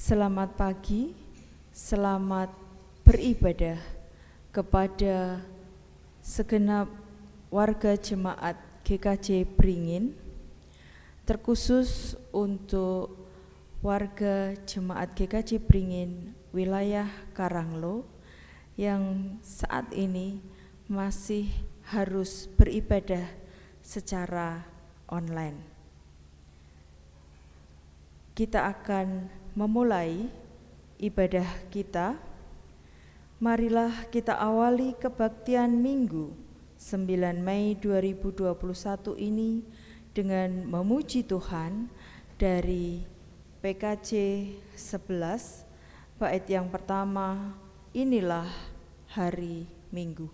Selamat pagi, selamat beribadah kepada segenap warga jemaat GKJ Beringin, terkhusus untuk warga jemaat GKJ Beringin wilayah Karanglo yang saat ini masih harus beribadah secara online. Kita akan memulai ibadah kita. Marilah kita awali kebaktian Minggu 9 Mei 2021 ini dengan memuji Tuhan dari PKJ 11 bait yang pertama, inilah hari Minggu.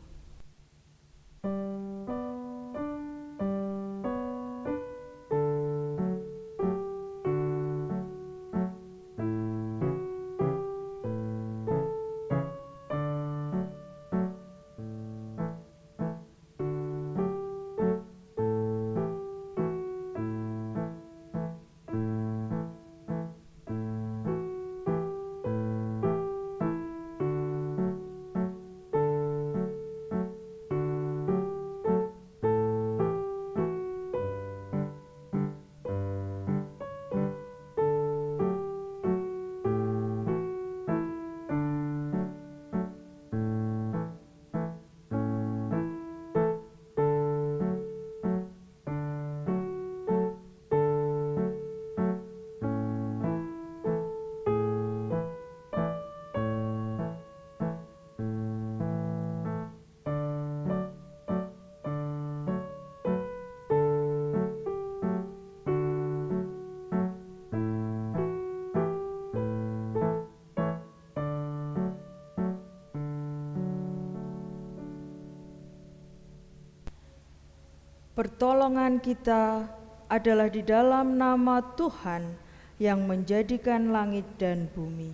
Pertolongan kita adalah di dalam nama Tuhan yang menjadikan langit dan bumi,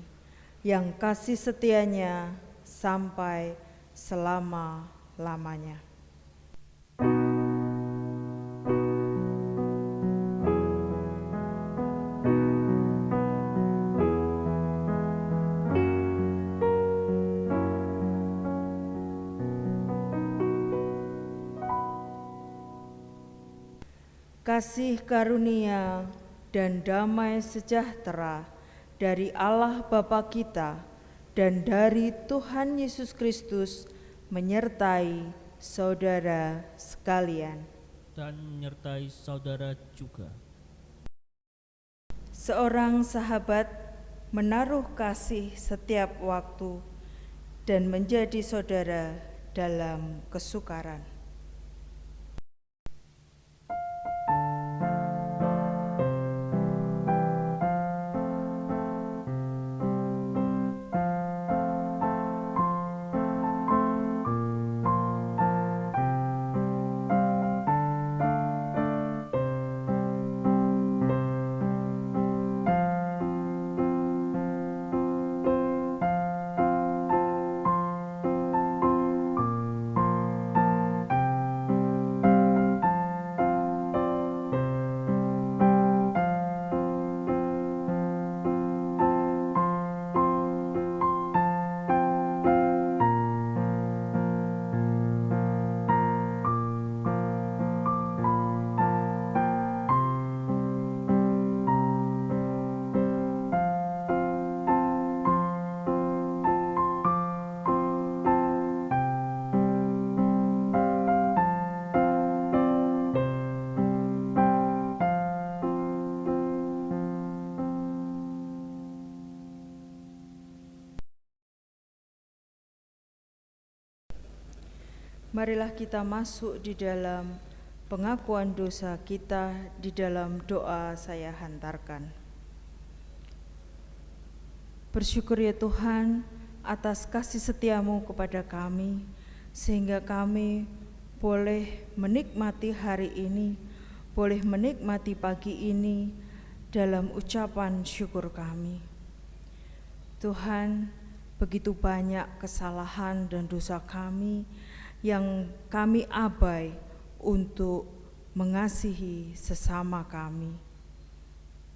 yang kasih setianya sampai selama-lamanya. Kasih karunia dan damai sejahtera dari Allah Bapa kita dan dari Tuhan Yesus Kristus menyertai saudara sekalian. Dan menyertai saudara juga. Seorang sahabat menaruh kasih setiap waktu dan menjadi saudara dalam kesukaran. Marilah kita masuk di dalam pengakuan dosa kita di dalam doa saya hantarkan. Bersyukur ya Tuhan atas kasih setiamu kepada kami, sehingga kami boleh menikmati hari ini, boleh menikmati pagi ini dalam ucapan syukur kami. Tuhan, begitu banyak kesalahan dan dosa kami yang kami abai untuk mengasihi sesama kami.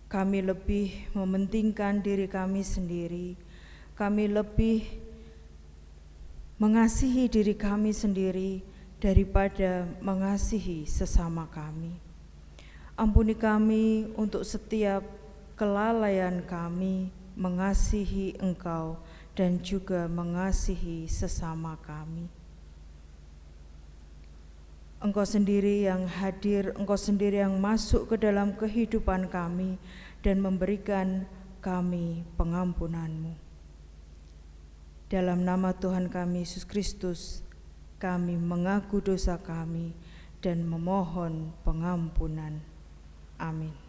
Kami lebih mementingkan diri kami sendiri, kami lebih mengasihi diri kami sendiri daripada mengasihi sesama kami. Ampuni kami untuk setiap kelalaian kami mengasihi Engkau dan juga mengasihi sesama kami. Engkau sendiri yang hadir, Engkau sendiri yang masuk ke dalam kehidupan kami dan memberikan kami pengampunan-Mu. Dalam nama Tuhan kami Yesus Kristus, kami mengaku dosa kami dan memohon pengampunan. Amin.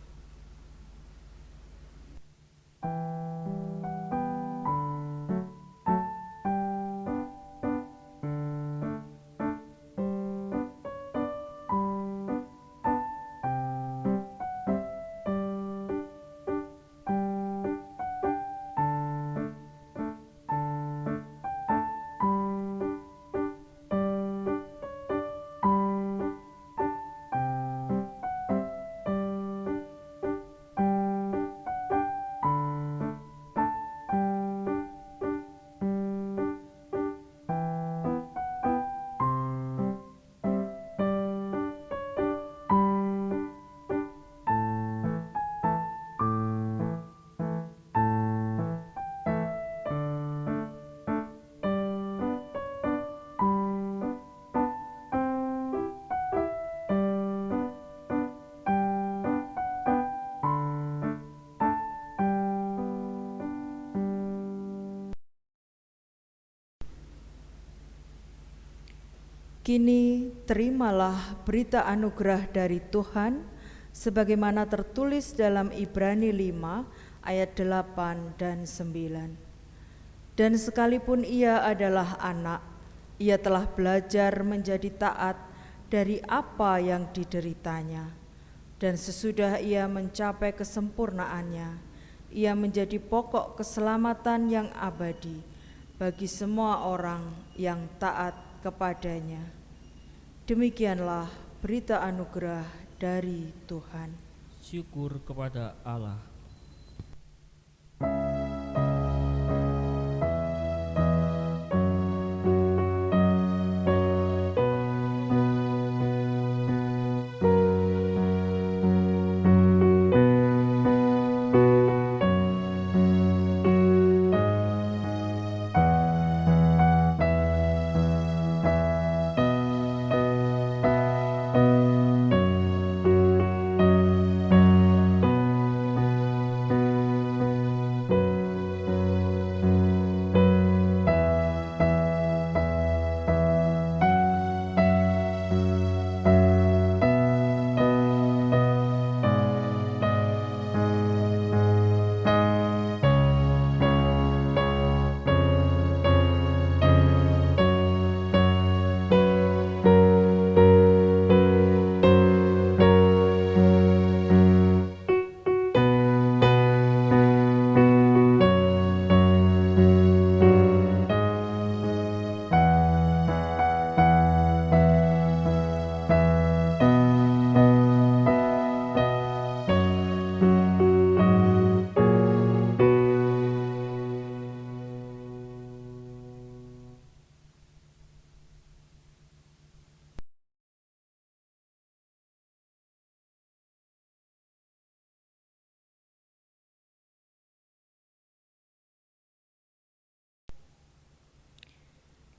Kini terimalah berita anugerah dari Tuhan sebagaimana tertulis dalam Ibrani 5 ayat 8 dan 9. Dan sekalipun ia adalah anak, ia telah belajar menjadi taat dari apa yang dideritanya. Dan sesudah ia mencapai kesempurnaannya, ia menjadi pokok keselamatan yang abadi bagi semua orang yang taat kepadanya. Demikianlah berita anugerah dari Tuhan. Syukur kepada Allah.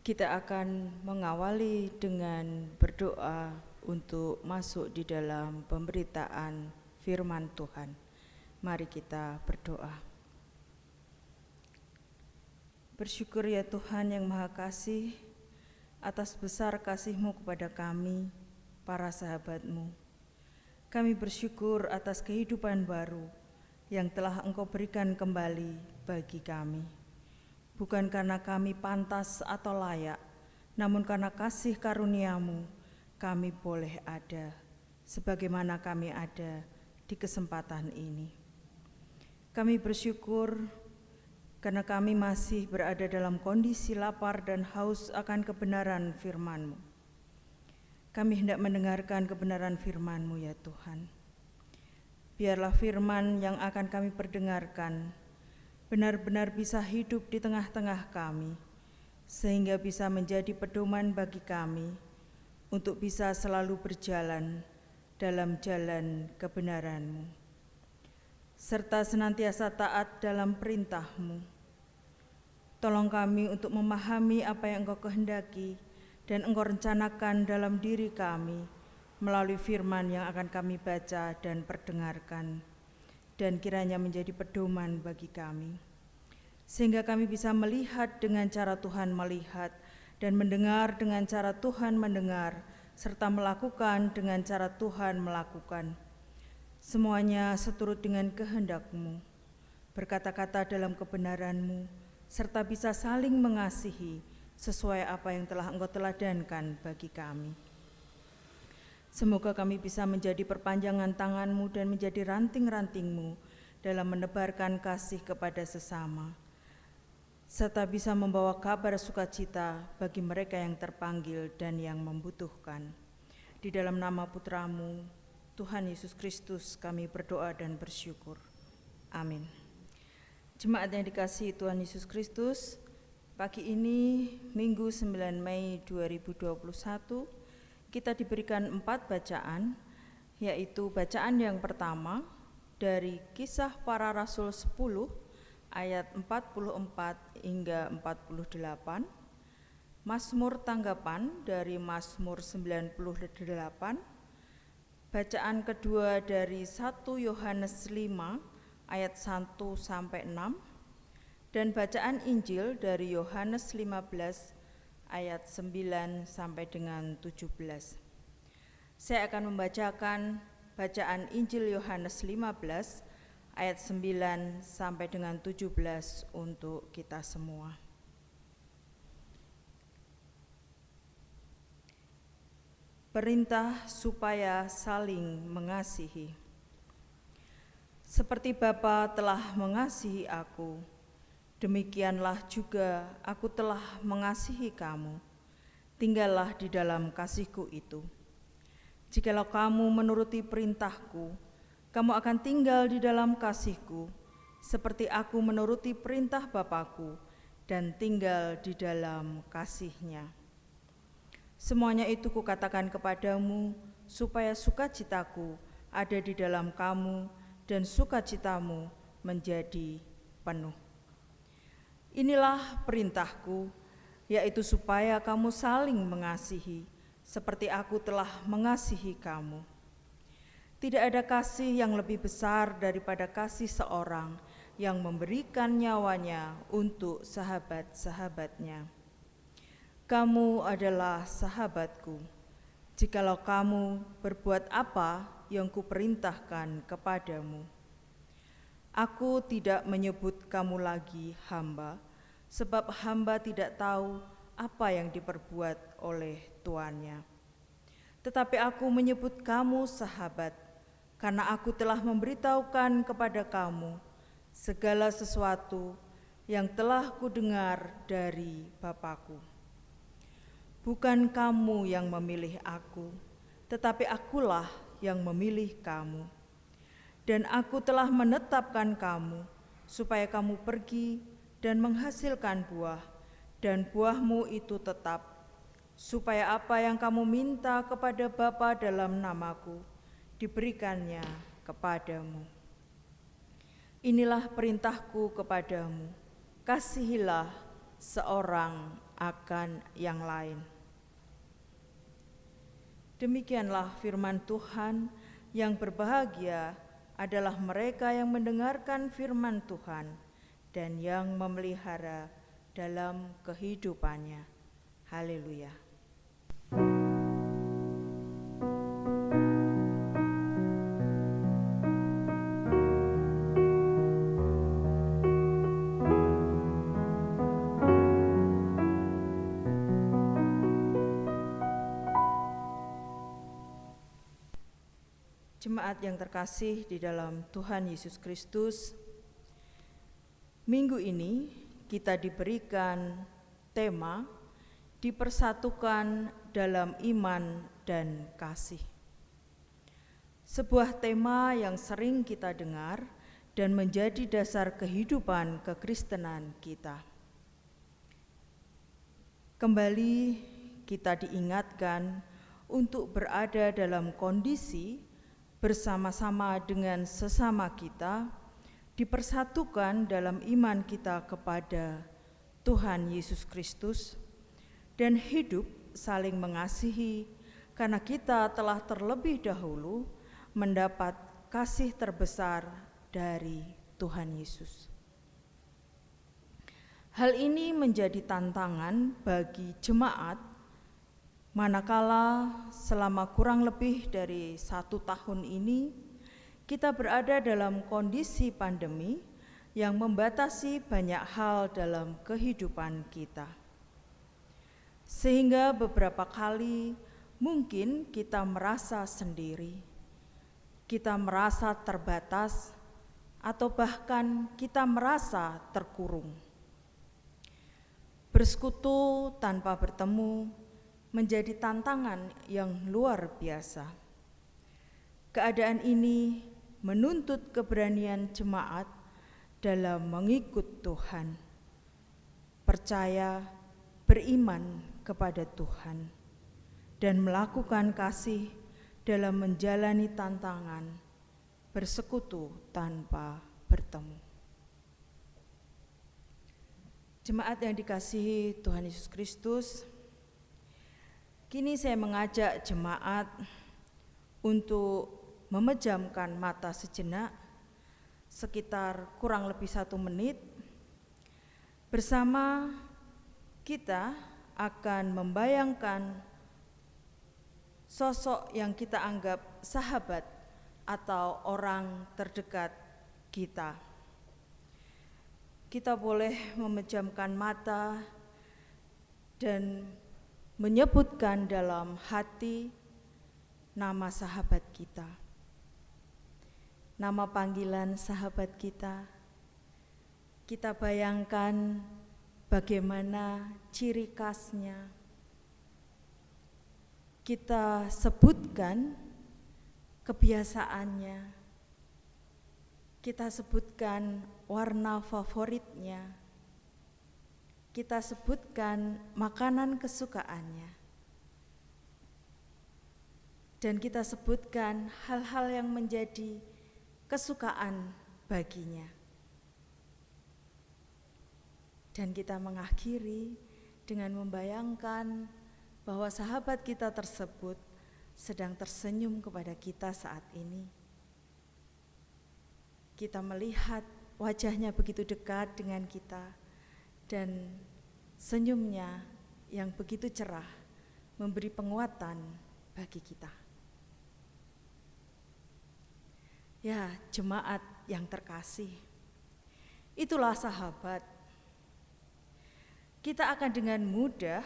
Kita akan mengawali dengan berdoa untuk masuk di dalam pemberitaan firman Tuhan. Mari kita berdoa. Bersyukur ya Tuhan yang Maha Kasih atas besar kasih-Mu kepada kami, para sahabat-Mu. Kami bersyukur atas kehidupan baru yang telah Engkau berikan kembali bagi kami. Bukan karena kami pantas atau layak, namun karena kasih karunia-Mu, kami boleh ada, sebagaimana kami ada di kesempatan ini. Kami bersyukur karena kami masih berada dalam kondisi lapar dan haus akan kebenaran firman-Mu. Kami hendak mendengarkan kebenaran firman-Mu ya Tuhan. Biarlah firman yang akan kami perdengarkan benar-benar bisa hidup di tengah-tengah kami, sehingga bisa menjadi pedoman bagi kami untuk bisa selalu berjalan dalam jalan kebenaran-Mu, serta senantiasa taat dalam perintah-Mu. Tolong kami untuk memahami apa yang Engkau kehendaki dan Engkau rencanakan dalam diri kami melalui firman yang akan kami baca dan perdengarkan, dan kiranya menjadi pedoman bagi kami, sehingga kami bisa melihat dengan cara Tuhan melihat dan mendengar dengan cara Tuhan mendengar, serta melakukan dengan cara Tuhan melakukan. Semuanya seturut dengan kehendak-Mu, berkata-kata dalam kebenaran-Mu, serta bisa saling mengasihi sesuai apa yang telah Engkau teladankan bagi kami. Semoga kami bisa menjadi perpanjangan tangan-Mu dan menjadi ranting-ranting-Mu dalam menebarkan kasih kepada sesama, serta bisa membawa kabar sukacita bagi mereka yang terpanggil dan yang membutuhkan. Di dalam nama Putra-Mu, Tuhan Yesus Kristus, kami berdoa dan bersyukur. Amin. Jemaat yang dikasihi Tuhan Yesus Kristus, pagi ini Minggu 9 Mei 2021, kita diberikan 4 bacaan, yaitu bacaan yang pertama dari Kisah Para Rasul 10 ayat 44 hingga 48, Mazmur tanggapan dari Mazmur 98, bacaan kedua dari 1 Yohanes 5 ayat 1 sampai 6, dan bacaan Injil dari Yohanes 15 ayat 9 sampai dengan 17. Saya akan membacakan bacaan Injil Yohanes 15 ayat 9 sampai dengan 17 untuk kita semua. Perintah supaya saling mengasihi. Seperti Bapa telah mengasihi aku, demikianlah juga aku telah mengasihi kamu. Tinggallah di dalam kasih-Ku itu. Jikalau kamu menuruti perintah-Ku, kamu akan tinggal di dalam kasih-Ku, seperti aku menuruti perintah Bapa-Ku dan tinggal di dalam kasih-Nya. Semuanya itu Kukatakan kepadamu, supaya sukacita-Ku ada di dalam kamu dan sukacitamu menjadi penuh. Inilah perintah-Ku, yaitu supaya kamu saling mengasihi, seperti aku telah mengasihi kamu. Tidak ada kasih yang lebih besar daripada kasih seorang yang memberikan nyawanya untuk sahabat-sahabatnya. Kamu adalah sahabat-Ku, jikalau kamu berbuat apa yang Kuperintahkan kepadamu. Aku tidak menyebut kamu lagi hamba, sebab hamba tidak tahu apa yang diperbuat oleh tuannya. Tetapi aku menyebut kamu sahabat, karena aku telah memberitahukan kepada kamu segala sesuatu yang telah Kudengar dari Bapa-Ku. Bukan kamu yang memilih aku, tetapi akulah yang memilih kamu. Dan aku telah menetapkan kamu, supaya kamu pergi dan menghasilkan buah, dan buahmu itu tetap, supaya apa yang kamu minta kepada Bapa dalam namaku, diberikannya kepadamu. Inilah perintah-Ku kepadamu, kasihilah seorang akan yang lain. Demikianlah firman Tuhan. Yang berbahagia adalah mereka yang mendengarkan firman Tuhan dan yang memelihara dalam kehidupannya. Haleluya. Jemaat yang terkasih di dalam Tuhan Yesus Kristus, minggu ini kita diberikan tema dipersatukan dalam iman dan kasih. sebuah tema yang sering kita dengar dan menjadi dasar kehidupan kekristenan kita. Kembali kita diingatkan untuk berada dalam kondisi bersama-sama dengan sesama kita, dipersatukan dalam iman kita kepada Tuhan Yesus Kristus, dan hidup saling mengasihi karena kita telah terlebih dahulu mendapat kasih terbesar dari Tuhan Yesus. Hal ini menjadi tantangan bagi jemaat manakala selama kurang lebih dari 1 tahun ini kita berada dalam kondisi pandemi yang membatasi banyak hal dalam kehidupan kita. Sehingga beberapa kali mungkin kita merasa sendiri, kita merasa terbatas, atau bahkan kita merasa terkurung. Bersekutu tanpa bertemu menjadi tantangan yang luar biasa. Keadaan ini menuntut keberanian jemaat dalam mengikut Tuhan, percaya, beriman kepada Tuhan, dan melakukan kasih dalam menjalani tantangan bersekutu tanpa bertemu. Jemaat yang dikasihi Tuhan Yesus Kristus, kini saya mengajak jemaat untuk memejamkan mata sejenak, sekitar kurang lebih 1 menit. Bersama kita akan membayangkan sosok yang kita anggap sahabat atau orang terdekat kita. Kita boleh memejamkan mata dan menyebutkan dalam hati nama sahabat kita, nama panggilan sahabat kita. Kita bayangkan bagaimana ciri khasnya. Kita sebutkan kebiasaannya. Kita sebutkan warna favoritnya. Kita sebutkan makanan kesukaannya. Dan kita sebutkan hal-hal yang menjadi kesukaan baginya. Dan kita mengakhiri dengan membayangkan bahwa sahabat kita tersebut sedang tersenyum kepada kita saat ini. Kita melihat wajahnya begitu dekat dengan kita, dan senyumnya yang begitu cerah memberi penguatan bagi kita. Ya, jemaat yang terkasih, itulah sahabat. Kita akan dengan mudah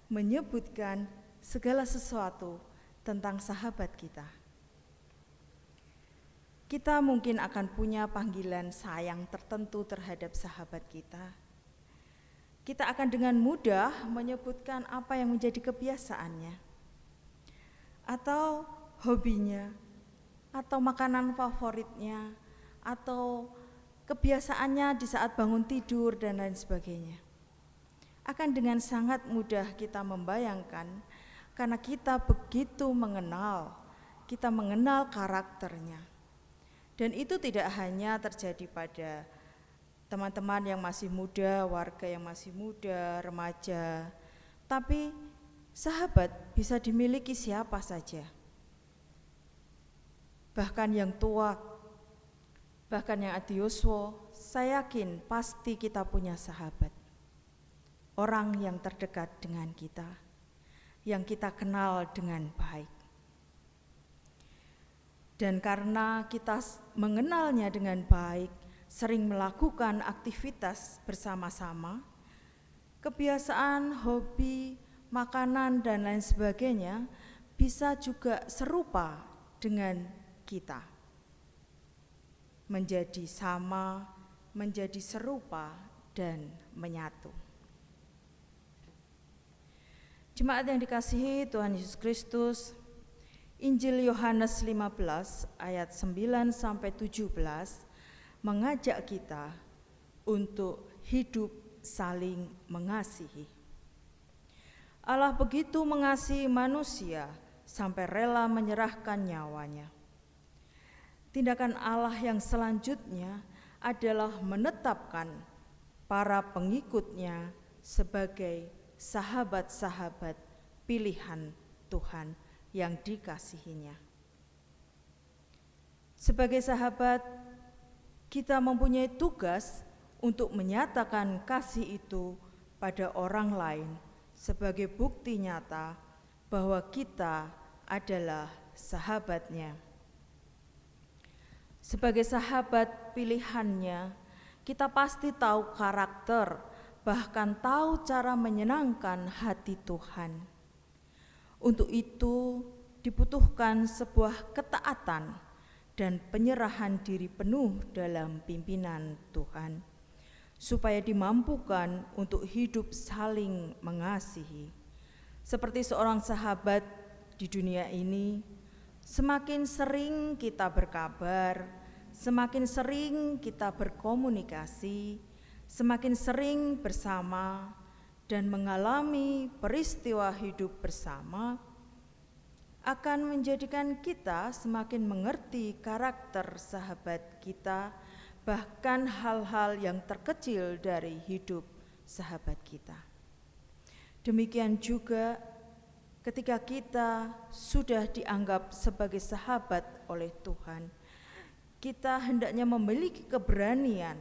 menyebutkan segala sesuatu tentang sahabat kita. Kita mungkin akan punya panggilan sayang tertentu terhadap sahabat kita. Kita akan dengan mudah menyebutkan apa yang menjadi kebiasaannya, atau hobinya, atau makanan favoritnya, atau kebiasaannya di saat bangun tidur dan lain sebagainya. Akan dengan sangat mudah kita membayangkan karena kita begitu mengenal, kita mengenal karakternya. Dan itu tidak hanya terjadi pada teman-teman yang masih muda, warga yang masih muda, remaja, tapi sahabat bisa dimiliki siapa saja. Bahkan yang tua, bahkan yang adioswo, saya yakin pasti kita punya sahabat. Orang yang terdekat dengan kita, yang kita kenal dengan baik. Dan karena kita mengenalnya dengan baik, sering melakukan aktivitas bersama-sama, kebiasaan, hobi, makanan, dan lain sebagainya bisa juga serupa dengan kita. Menjadi sama, menjadi serupa, dan menyatu. Jemaat yang dikasihi Tuhan Yesus Kristus, Injil Yohanes 15 ayat 9 sampai 17 mengajak kita untuk hidup saling mengasihi. Allah begitu mengasihi manusia sampai rela menyerahkan nyawanya. Tindakan Allah yang selanjutnya adalah menetapkan para pengikutnya sebagai sahabat-sahabat pilihan Tuhan yang dikasihinya. Sebagai sahabat, kita mempunyai tugas untuk menyatakan kasih itu pada orang lain sebagai bukti nyata bahwa kita adalah sahabatnya. Sebagai sahabat pilihannya, kita pasti tahu karakter, bahkan tahu cara menyenangkan hati Tuhan. Untuk itu dibutuhkan sebuah ketaatan dan penyerahan diri penuh dalam pimpinan Tuhan, supaya dimampukan untuk hidup saling mengasihi. Seperti seorang sahabat di dunia ini, semakin sering kita berkabar, semakin sering kita berkomunikasi, semakin sering bersama dan mengalami peristiwa hidup bersama, akan menjadikan kita semakin mengerti karakter sahabat kita, bahkan hal-hal yang terkecil dari hidup sahabat kita. Demikian juga ketika kita sudah dianggap sebagai sahabat oleh Tuhan, kita hendaknya memiliki keberanian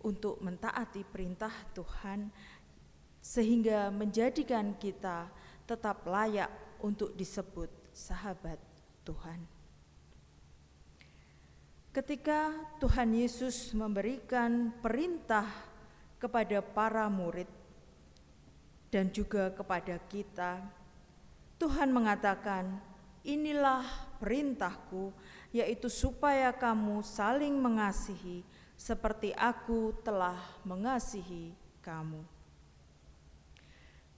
untuk mentaati perintah Tuhan, sehingga menjadikan kita tetap layak untuk disebut sahabat Tuhan. Ketika Tuhan Yesus memberikan perintah kepada para murid dan juga kepada kita, Tuhan mengatakan, "Inilah perintahku, yaitu supaya kamu saling mengasihi seperti aku telah mengasihi kamu."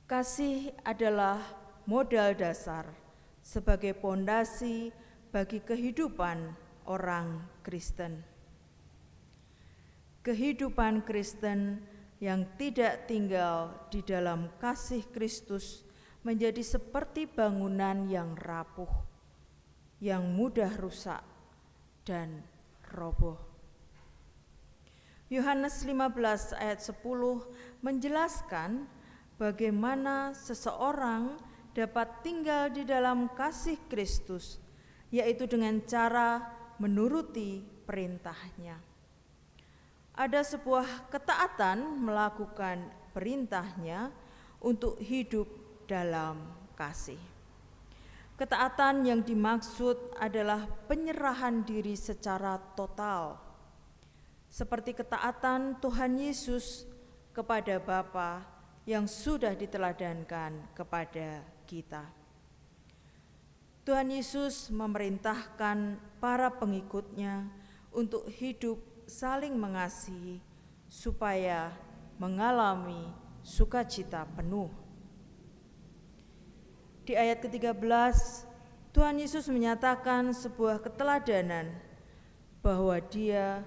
Kasih adalah modal dasar sebagai pondasi bagi kehidupan orang Kristen. Kehidupan Kristen yang tidak tinggal di dalam kasih Kristus menjadi seperti bangunan yang rapuh, yang mudah rusak dan roboh. Yohanes 15 ayat 10 menjelaskan bagaimana seseorang dapat tinggal di dalam kasih Kristus, yaitu dengan cara menuruti perintahnya. Ada sebuah ketaatan melakukan perintahnya untuk hidup dalam kasih. Ketaatan yang dimaksud adalah penyerahan diri secara total, seperti ketaatan Tuhan Yesus kepada Bapa yang sudah diteladankan kepada kita. Tuhan Yesus memerintahkan para pengikutnya untuk hidup saling mengasihi supaya mengalami sukacita penuh. Di ayat ke-13, Tuhan Yesus menyatakan sebuah keteladanan bahwa Dia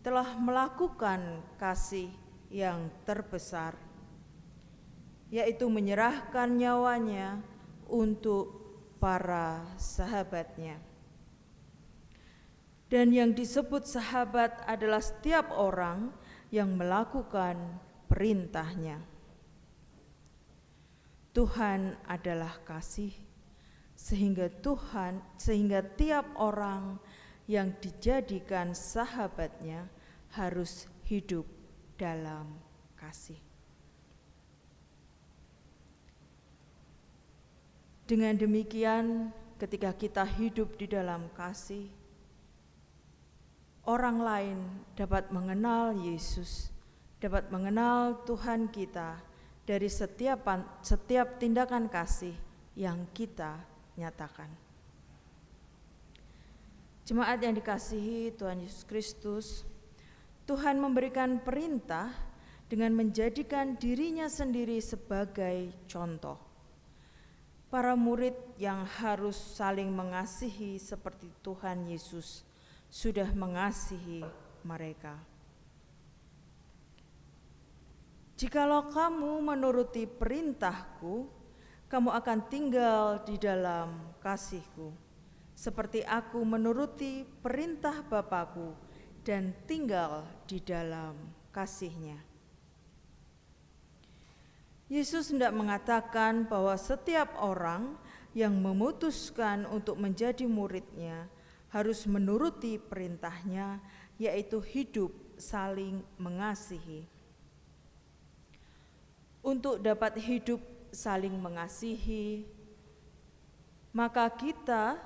telah melakukan kasih yang terbesar, yaitu menyerahkan nyawanya untuk para sahabatnya. Dan yang disebut sahabat adalah setiap orang yang melakukan perintahnya. Tuhan adalah kasih, sehingga tiap orang yang dijadikan sahabatnya harus hidup dalam kasih. Dengan demikian, ketika kita hidup di dalam kasih, orang lain dapat mengenal Yesus, dapat mengenal Tuhan kita dari setiap tindakan kasih yang kita nyatakan. Jemaat yang dikasihi Tuhan Yesus Kristus, Tuhan memberikan perintah dengan menjadikan dirinya sendiri sebagai contoh. para murid yang harus saling mengasihi seperti Tuhan Yesus sudah mengasihi mereka. Jikalau kamu menuruti perintahku, kamu akan tinggal di dalam kasihku, seperti aku menuruti perintah Bapa-Ku dan tinggal di dalam kasih-Nya. Yesus hendak mengatakan bahwa setiap orang yang memutuskan untuk menjadi murid-Nya harus menuruti perintah-Nya, yaitu hidup saling mengasihi. Untuk dapat hidup saling mengasihi, maka kita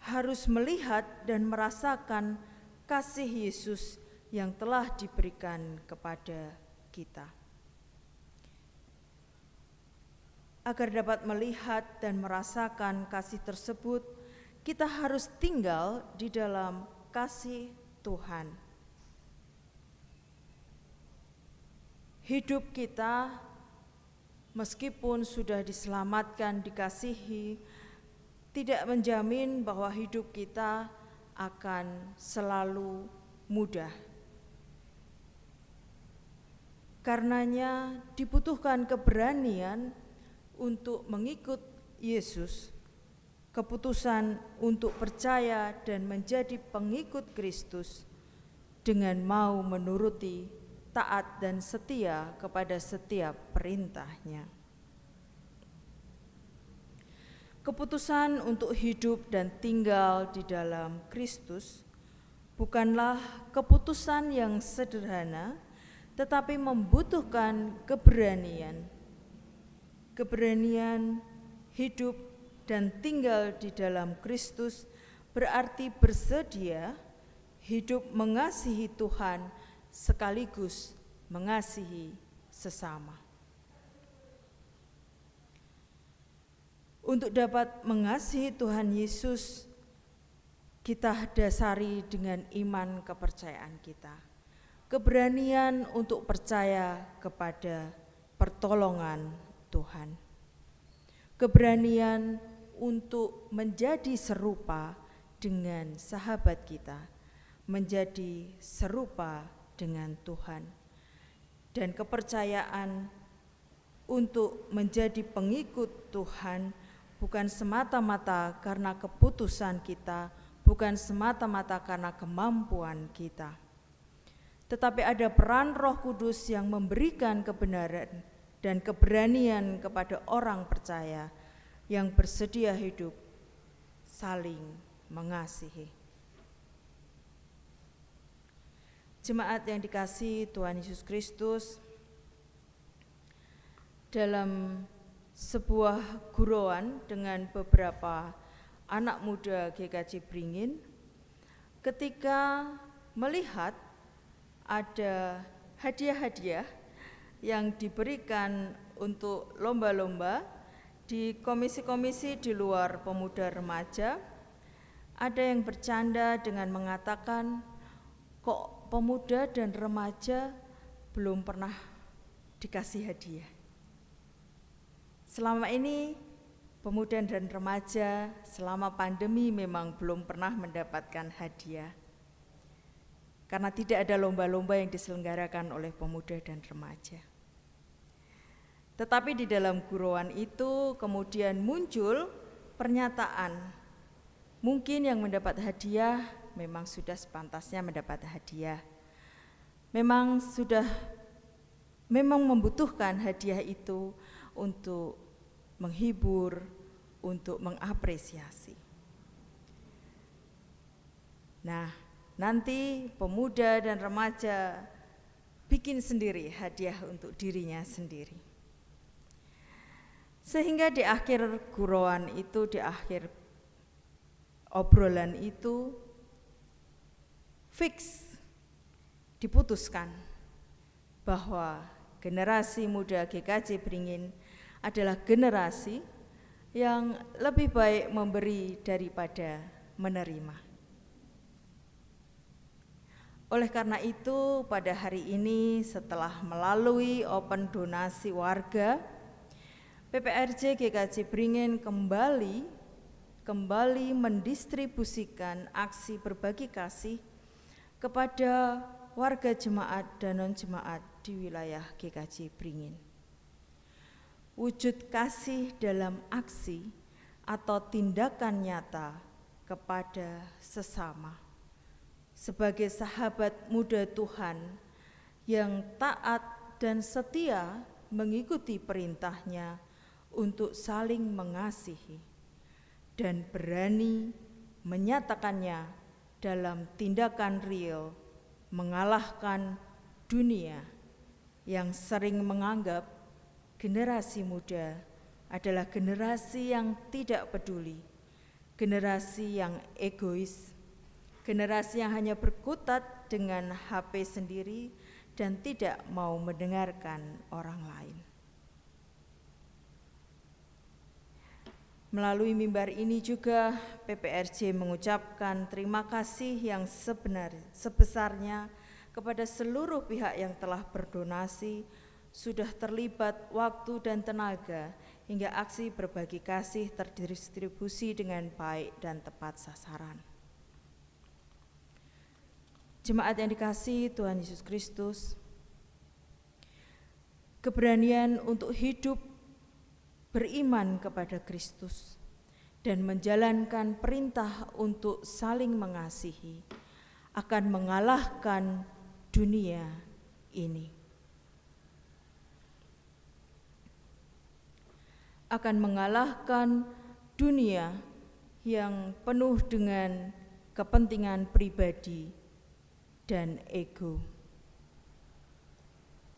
harus melihat dan merasakan kasih Yesus yang telah diberikan kepada kita. Agar dapat melihat dan merasakan kasih tersebut, kita harus tinggal di dalam kasih Tuhan. Hidup kita, meskipun sudah diselamatkan, dikasihi, tidak menjamin bahwa hidup kita akan selalu mudah. Karenanya dibutuhkan keberanian untuk mengikut Yesus, keputusan untuk percaya dan menjadi pengikut Kristus dengan mau menuruti, taat dan setia kepada setiap perintah-Nya. Keputusan untuk hidup dan tinggal di dalam Kristus bukanlah keputusan yang sederhana, tetapi membutuhkan keberanian. Keberanian hidup dan tinggal di dalam Kristus berarti bersedia hidup mengasihi Tuhan sekaligus mengasihi sesama. Untuk dapat mengasihi Tuhan Yesus, kita dasari dengan iman kepercayaan kita. Keberanian untuk percaya kepada pertolongan Tuhan. Keberanian untuk menjadi serupa dengan sahabat kita, menjadi serupa dengan Tuhan. Dan kepercayaan untuk menjadi pengikut Tuhan bukan semata-mata karena keputusan kita, bukan semata-mata karena kemampuan kita, tetapi ada peran Roh Kudus yang memberikan kebenaran dan keberanian kepada orang percaya yang bersedia hidup saling mengasihi. Jemaat yang dikasihi Tuhan Yesus Kristus, dalam sebuah gurauan dengan beberapa anak muda GKJ Beringin, ketika melihat ada hadiah-hadiah yang diberikan untuk lomba-lomba di komisi-komisi di luar pemuda remaja, ada yang bercanda dengan mengatakan, kok pemuda dan remaja belum pernah dikasih hadiah. Selama ini pemuda dan remaja selama pandemi memang belum pernah mendapatkan hadiah, karena tidak ada lomba-lomba yang diselenggarakan oleh pemuda dan remaja. Tetapi di dalam gurauan itu kemudian muncul pernyataan, mungkin yang mendapat hadiah memang sudah sepantasnya mendapat hadiah. Memang membutuhkan hadiah itu untuk menghibur, untuk mengapresiasi. Nah, nanti pemuda dan remaja bikin sendiri hadiah untuk dirinya sendiri. Sehingga di akhir gurauan itu, di akhir obrolan itu, fix diputuskan bahwa generasi muda GKJ Beringin adalah generasi yang lebih baik memberi daripada menerima. Oleh karena itu, pada hari ini setelah melalui open donasi warga, PPRJ GKJ Beringin kembali mendistribusikan aksi berbagi kasih kepada warga jemaat dan non-jemaat di wilayah GKJ Beringin. Wujud kasih dalam aksi atau tindakan nyata kepada sesama sebagai sahabat muda Tuhan yang taat dan setia mengikuti perintahnya untuk saling mengasihi dan berani menyatakannya dalam tindakan real, mengalahkan dunia yang sering menganggap generasi muda adalah generasi yang tidak peduli, generasi yang egois, generasi yang hanya berkutat dengan HP sendiri dan tidak mau mendengarkan orang lain. Melalui mimbar ini juga PPRJ mengucapkan terima kasih yang sebesarnya kepada seluruh pihak yang telah berdonasi, sudah terlibat waktu dan tenaga hingga aksi berbagi kasih terdistribusi dengan baik dan tepat sasaran. Jemaat yang dikasihi Tuhan Yesus Kristus, keberanian untuk hidup beriman kepada Kristus dan menjalankan perintah untuk saling mengasihi akan mengalahkan dunia ini. Akan mengalahkan dunia yang penuh dengan kepentingan pribadi dan ego.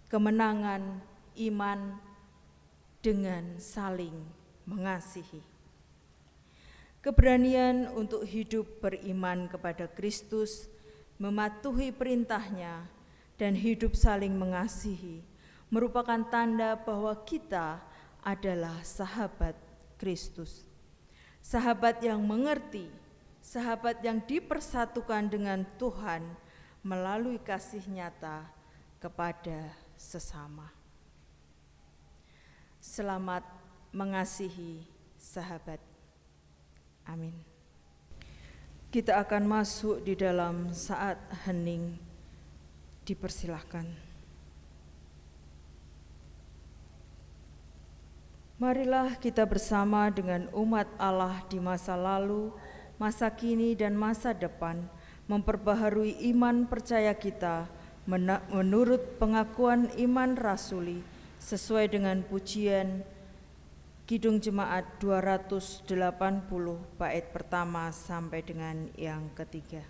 Kemenangan iman dengan saling mengasihi. Keberanian untuk hidup beriman kepada Kristus, mematuhi perintahnya, dan hidup saling mengasihi merupakan tanda bahwa kita adalah sahabat Kristus. Sahabat yang mengerti, sahabat yang dipersatukan dengan Tuhan melalui kasih nyata kepada sesama. Selamat mengasihi sahabat. Amin. Kita akan masuk di dalam saat hening. Dipersilahkan. Marilah kita bersama dengan umat Allah di masa lalu, masa kini, dan masa depan memperbaharui iman percaya kita menurut pengakuan iman rasuli sesuai dengan pujian Kidung Jemaat 280 bait pertama sampai dengan yang ketiga.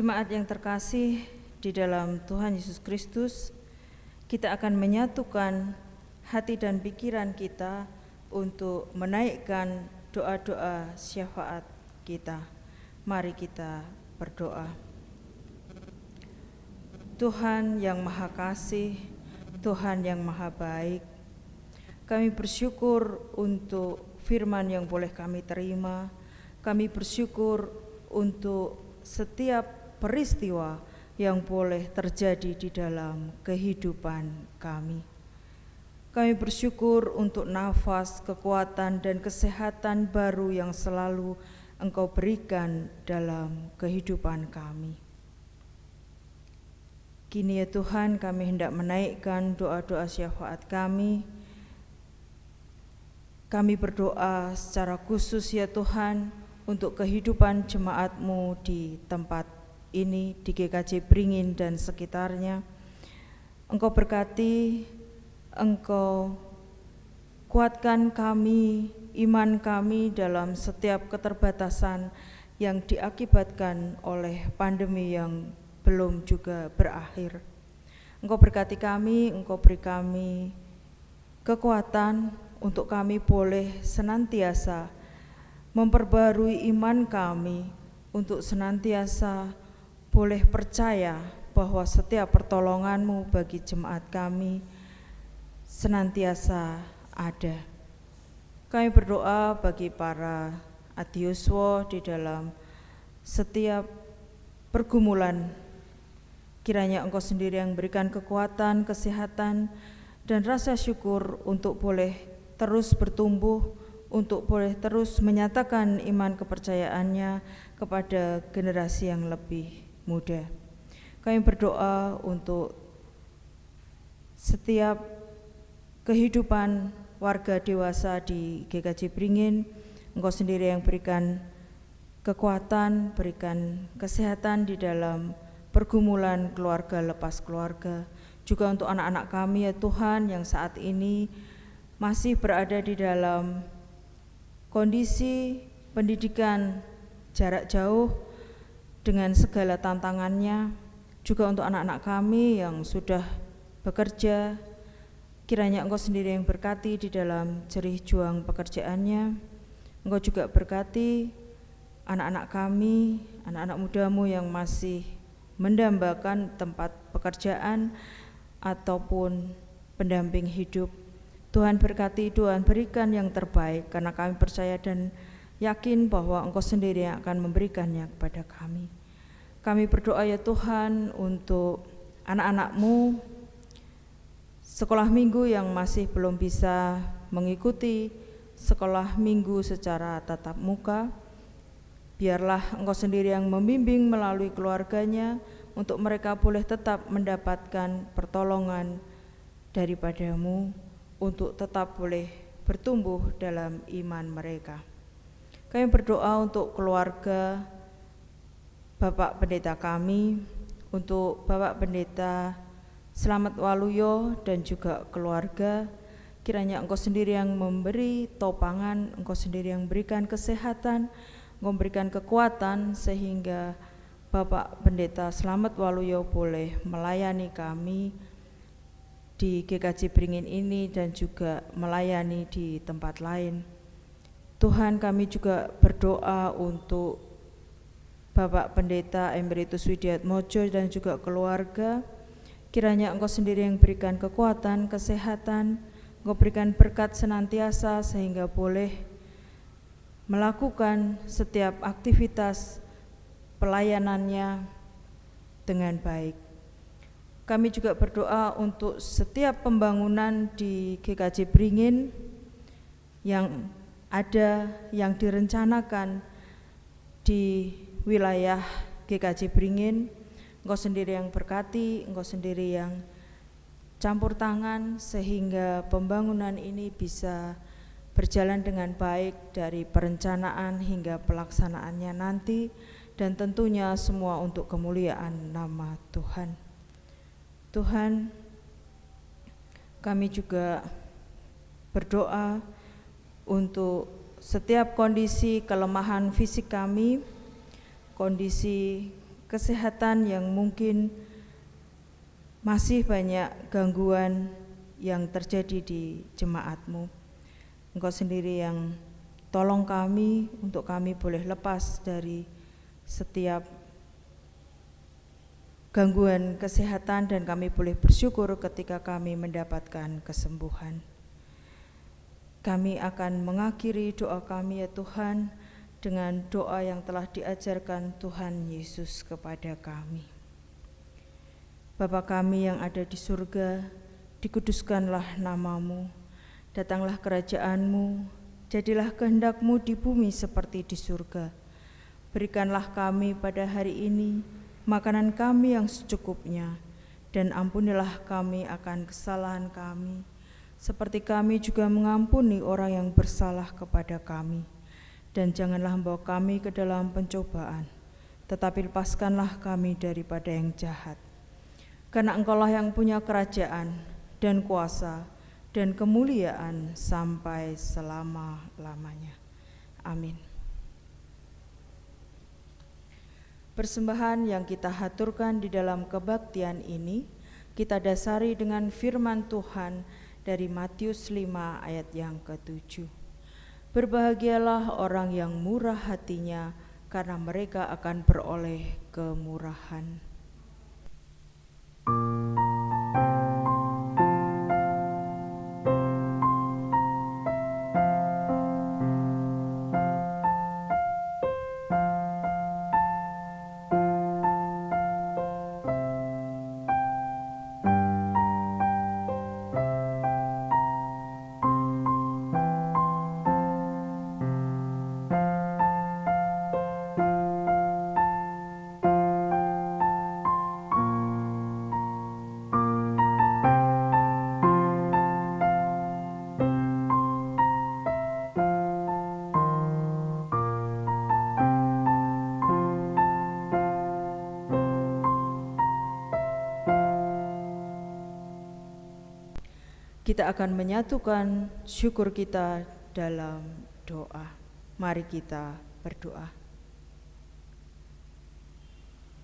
Jemaat yang terkasih di dalam Tuhan Yesus Kristus, kita akan menyatukan hati dan pikiran kita untuk menaikkan doa-doa syafaat kita. Mari kita berdoa. Tuhan yang Maha Kasih, Tuhan yang Maha Baik. Kami bersyukur untuk firman yang boleh kami terima. Kami bersyukur untuk setiap peristiwa yang boleh terjadi di dalam kehidupan kami. Kami bersyukur untuk nafas, kekuatan, dan kesehatan baru yang selalu Engkau berikan dalam kehidupan kami. Kini ya Tuhan, kami hendak menaikkan doa-doa syafaat kami. Kami berdoa secara khusus ya Tuhan untuk kehidupan jemaat-Mu di tempat ini, di GKJ Beringin dan sekitarnya. Engkau berkati, Engkau kuatkan kami, iman kami dalam setiap keterbatasan yang diakibatkan oleh pandemi yang belum juga berakhir. Engkau berkati kami, Engkau beri kami kekuatan untuk kami boleh senantiasa memperbarui iman kami, untuk senantiasa boleh percaya bahwa setiap pertolongan-Mu bagi jemaat kami senantiasa ada. Kami berdoa bagi para adiuswa di dalam setiap pergumulan. Kiranya Engkau sendiri yang berikan kekuatan, kesehatan, dan rasa syukur untuk boleh terus bertumbuh, untuk boleh terus menyatakan iman kepercayaannya kepada generasi yang lebih muda. Kami berdoa untuk setiap kehidupan warga dewasa di GKJ Beringin. Engkau sendiri yang berikan kekuatan, berikan kesehatan di dalam pergumulan keluarga lepas keluarga. Juga untuk anak-anak kami ya Tuhan yang saat ini masih berada di dalam kondisi pendidikan jarak jauh dengan segala tantangannya. Juga untuk anak-anak kami yang sudah bekerja, kiranya Engkau sendiri yang berkati di dalam jerih juang pekerjaannya. Engkau juga berkati anak-anak kami, anak-anak muda-Mu yang masih mendambakan tempat pekerjaan ataupun pendamping hidup. Tuhan berkati, Tuhan berikan yang terbaik, karena kami percaya dan yakin bahwa Engkau sendiri yang akan memberikannya kepada kami. Kami berdoa ya Tuhan untuk anak-anak-Mu sekolah minggu yang masih belum bisa mengikuti sekolah minggu secara tatap muka. Biarlah Engkau sendiri yang membimbing melalui keluarganya untuk mereka boleh tetap mendapatkan pertolongan daripada-Mu, untuk tetap boleh bertumbuh dalam iman mereka. Kami berdoa untuk keluarga Bapak Pendeta kami, untuk Bapak Pendeta Slamet Waluyo dan juga keluarga. Kiranya Engkau sendiri yang memberi topangan, Engkau sendiri yang berikan kesehatan, memberikan kekuatan sehingga Bapak Pendeta Slamet Waluyo boleh melayani kami di GKJ Beringin ini dan juga melayani di tempat lain. Tuhan, kami juga berdoa untuk Bapak Pendeta Emeritus Widiatmojo dan juga keluarga. Kiranya Engkau sendiri yang berikan kekuatan, kesehatan, Engkau berikan berkat senantiasa sehingga boleh melakukan setiap aktivitas pelayanannya dengan baik. Kami juga berdoa untuk setiap pembangunan di GKJ Beringin yang ada, yang direncanakan di wilayah GKJ Beringin. Engkau sendiri yang berkati, Engkau sendiri yang campur tangan sehingga pembangunan ini bisa berjalan dengan baik dari perencanaan hingga pelaksanaannya nanti, dan tentunya semua untuk kemuliaan nama Tuhan. Tuhan, kami juga berdoa untuk setiap kondisi kelemahan fisik kami, kondisi kesehatan yang mungkin masih banyak gangguan yang terjadi di jemaat-Mu. Engkau sendiri yang tolong kami untuk kami boleh lepas dari setiap gangguan kesehatan, dan kami boleh bersyukur ketika kami mendapatkan kesembuhan. Kami akan mengakhiri doa kami ya Tuhan dengan doa yang telah diajarkan Tuhan Yesus kepada kami. Bapa kami yang ada di surga, dikuduskanlah namamu, datanglah kerajaan-Mu, jadilah kehendak-Mu di bumi seperti di surga. Berikanlah kami pada hari ini makanan kami yang secukupnya, dan ampunilah kami akan kesalahan kami, seperti kami juga mengampuni orang yang bersalah kepada kami. Dan janganlah membawa kami ke dalam pencobaan, tetapi lepaskanlah kami daripada yang jahat. Karena Engkaulah yang punya kerajaan dan kuasa dan kemuliaan sampai selama-lamanya. Amin. Persembahan yang kita haturkan di dalam kebaktian ini, kita dasari dengan firman Tuhan dari Matius 5 ayat yang ke-7. Berbahagialah orang yang murah hatinya, karena mereka akan beroleh kemurahan. Kita akan menyatukan syukur kita dalam doa. Mari kita berdoa.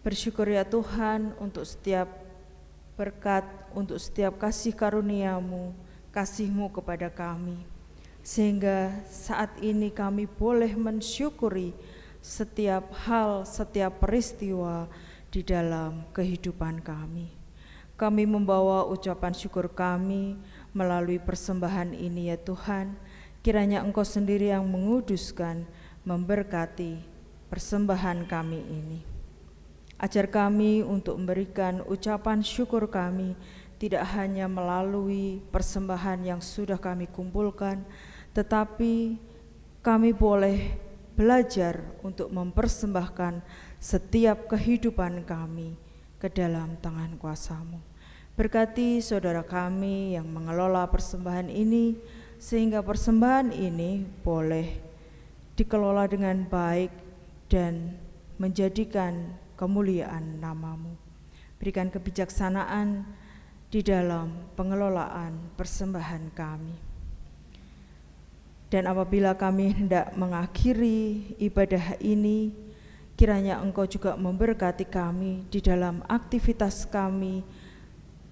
Bersyukur ya Tuhan untuk setiap berkat, untuk setiap kasih karunia-Mu, kasih-Mu kepada kami. Sehingga saat ini kami boleh mensyukuri setiap hal, setiap peristiwa di dalam kehidupan kami. Kami membawa ucapan syukur kami melalui persembahan ini ya Tuhan. Kiranya Engkau sendiri yang menguduskan, memberkati persembahan kami ini. Ajar kami untuk memberikan ucapan syukur kami tidak hanya melalui persembahan yang sudah kami kumpulkan, tetapi kami boleh belajar untuk mempersembahkan setiap kehidupan kami ke dalam tangan kuasa-Mu. Berkati saudara kami yang mengelola persembahan ini, sehingga persembahan ini boleh dikelola dengan baik dan menjadikan kemuliaan nama-Mu. Berikan kebijaksanaan di dalam pengelolaan persembahan kami. Dan apabila kami hendak mengakhiri ibadah ini, kiranya Engkau juga memberkati kami di dalam aktivitas kami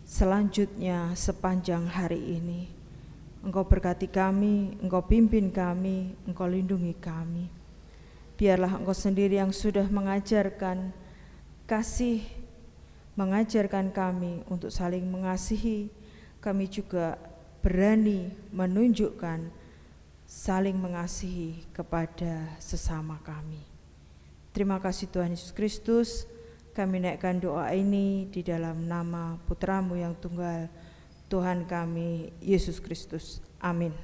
selanjutnya sepanjang hari ini. Engkau berkati kami, Engkau pimpin kami, Engkau lindungi kami. Biarlah Engkau sendiri yang sudah mengajarkan kasih, mengajarkan kami untuk saling mengasihi. Kami juga berani menunjukkan saling mengasihi kepada sesama kami. Terima kasih Tuhan Yesus Kristus. Kami naikkan doa ini di dalam nama Putra-Mu yang tunggal, Tuhan kami, Yesus Kristus. Amin.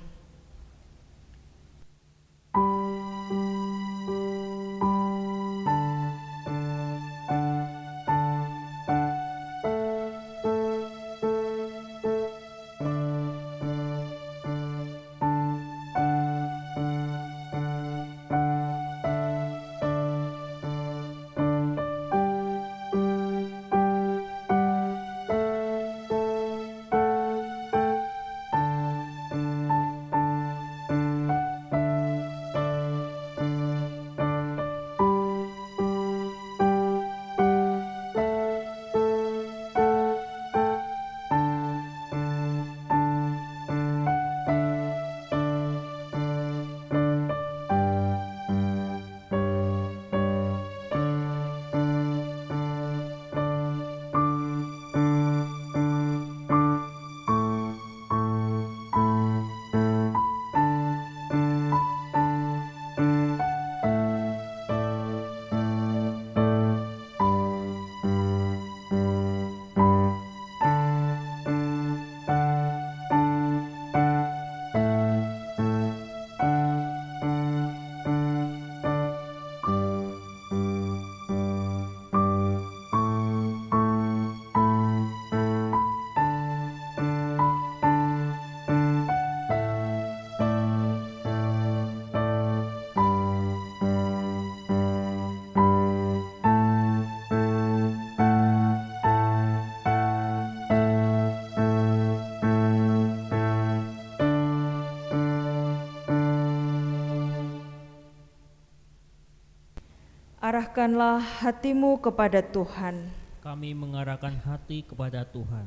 Arahkanlah hatimu kepada Tuhan. Kami mengarahkan hati kepada Tuhan.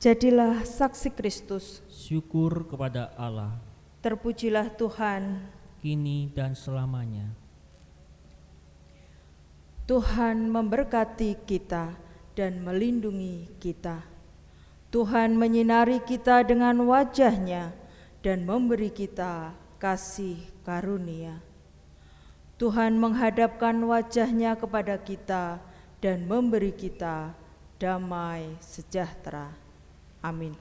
Jadilah saksi Kristus. Syukur kepada Allah, Terpujilah Tuhan. kini dan selamanya. Tuhan memberkati kita dan melindungi kita. Tuhan menyinari kita dengan wajah-Nya dan memberi kita kasih karunia. Tuhan menghadapkan wajah-Nya kepada kita dan memberi kita damai sejahtera. Amin.